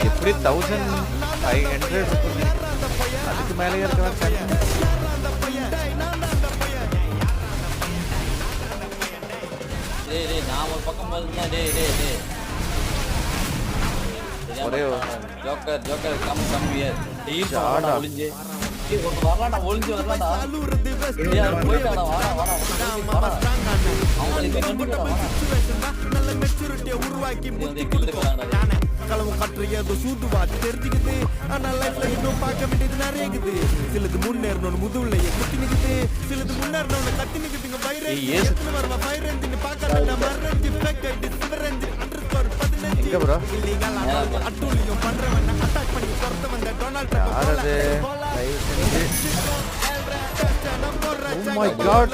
எப்படி 1500 அதுக்கு மேலே இருக்கிற நான் ஒரு பக்கம் ஒரே ஜோக்கர் கம் ஹியர் ஒளிஞ்சு வரலாடா ஒளிஞ்சு வரலாடா போயிட்டாடா வாடா நல்ல மெச்சூரிட்டியை உருவாக்கி களவு கட்டுறது சூதுவா தெரிஞ்சுக்குது ஆனா லைஃப்ல இன்னும் பார்க்க வேண்டியது நிறைய இருக்குது சிலது முன்னேறணும் முதுகுல குத்தி நிக்குது சிலது முன்னேறணும் கத்தி நிக்குதுங்க வைரஸ் வரவா வைரஸ் பார்க்க மறந்து ஃபேக் ஐடி சிவரஞ்சி அண்டர்ஸ்கோர் 15 எங்க ப்ரோ இல்லீகல் அட்டூழியம் பண்றவன அட்டாக் பண்ணி துரத்த வந்த Donald Trump Oh my god